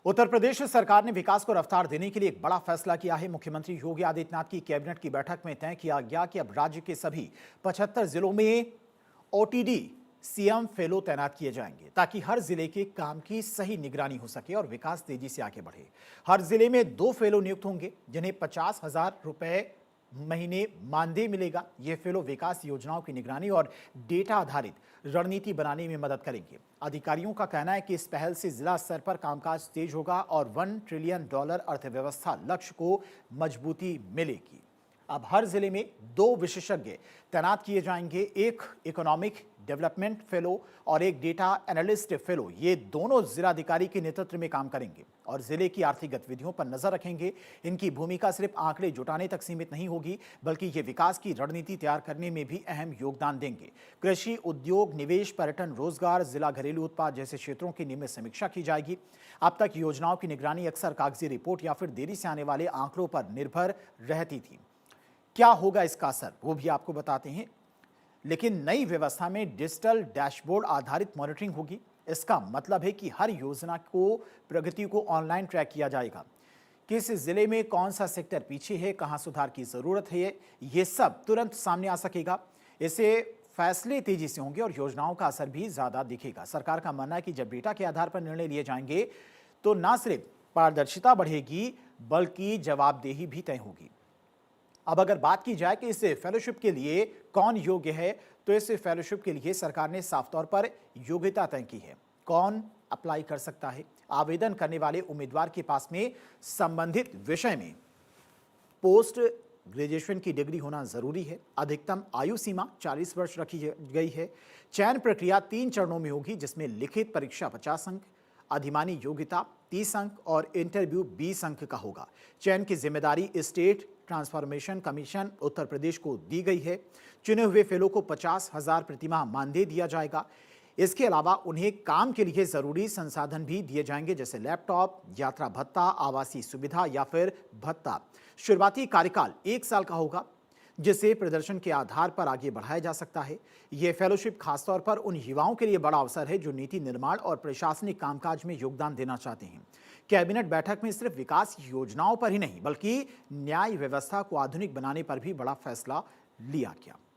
उत्तर प्रदेश सरकार ने विकास को रफ्तार देने के लिए एक बड़ा फैसला किया है। मुख्यमंत्री योगी आदित्यनाथ की कैबिनेट की बैठक में तय किया गया कि अब राज्य के सभी 75 जिलों में ओटीडी सीएम फेलो तैनात किए जाएंगे ताकि हर जिले के काम की सही निगरानी हो सके और विकास तेजी से आगे बढ़े। हर जिले में 2 फेलो नियुक्त होंगे जिन्हें 50,000 रुपए महीने मानदेय मिलेगा। ये फेलो विकास योजनाओं की निगरानी और डेटा आधारित रणनीति बनाने में मदद करेंगे। अधिकारियों का कहना है कि इस पहल से जिला स्तर पर कामकाज तेज होगा और $1 ट्रिलियन अर्थव्यवस्था लक्ष्य को मजबूती मिलेगी। अब हर जिले में 2 विशेषज्ञ तैनात किए जाएंगे, एक इकोनॉमिक डेवलपमेंट फेलो और एक डेटा एनालिस्ट फेलो। ये दोनों जिलाधिकारी के नेतृत्व में काम करेंगे और जिले की आर्थिक गतिविधियों पर नजर रखेंगे। इनकी भूमिका सिर्फ आंकड़े जुटाने तक सीमित नहीं होगी, बल्कि ये विकास की रणनीति तैयार करने में भी अहम योगदान देंगे। कृषि, उद्योग, निवेश, पर्यटन, रोजगार, जिला घरेलू उत्पाद जैसे क्षेत्रों की नियमित समीक्षा की जाएगी। अब तक योजनाओं की निगरानी अक्सर कागजी रिपोर्ट या फिर देरी से आने वाले आंकड़ों पर निर्भर रहती थी। क्या होगा इसका असर, वो भी आपको बताते हैं। लेकिन नई व्यवस्था में डिजिटल डैशबोर्ड आधारित मॉनिटरिंग होगी। इसका मतलब है कि हर योजना को प्रगति को ऑनलाइन ट्रैक किया जाएगा। किस जिले में कौन सा सेक्टर पीछे है, कहां सुधार की जरूरत है, ये सब तुरंत सामने आ सकेगा। इससे फैसले तेजी से होंगे और योजनाओं का असर भी ज्यादा दिखेगा। सरकार का मानना है कि जब डेटा के आधार पर निर्णय लिए जाएंगे तो न सिर्फ पारदर्शिता बढ़ेगी बल्कि जवाबदेही भी तय होगी। अब अगर बात की जाए कि इस फेलोशिप के लिए कौन योग्य है, तो इस फेलोशिप के लिए सरकार ने साफ तौर पर योग्यता तय की है। कौन अप्लाई कर सकता है? आवेदन करने वाले उम्मीदवार के पास में संबंधित विषय में पोस्ट ग्रेजुएशन की डिग्री होना जरूरी है। अधिकतम आयु सीमा 40 वर्ष रखी गई है। चयन प्रक्रिया 3 चरणों में होगी, जिसमें लिखित परीक्षा 50 अंक, अधिमानी योग्यता 30 अंक और इंटरव्यू 20 अंक का होगा। चयन की जिम्मेदारी state transformation commission Uttar Pradesh को दी गई है। चुने हुए फेलो को 50,000 प्रतिमाह मानदेय दिया जाएगा। इसके अलावा उन्हें काम के लिए जरूरी संसाधन भी दिए जाएंगे, जैसे लैपटॉप, यात्रा भत्ता, आवासीय सुविधा या फिर भत्ता। शुरुआती कार्यकाल 1 साल का होगा, जिसे प्रदर्शन के आधार पर आगे बढ़ाया जा सकता है। यह फेलोशिप खासतौर पर उन युवाओं के लिए बड़ा अवसर है जो नीति निर्माण और प्रशासनिक कामकाज में योगदान देना चाहते हैं। कैबिनेट बैठक में सिर्फ विकास योजनाओं पर ही नहीं बल्कि न्याय व्यवस्था को आधुनिक बनाने पर भी बड़ा फैसला लिया गया।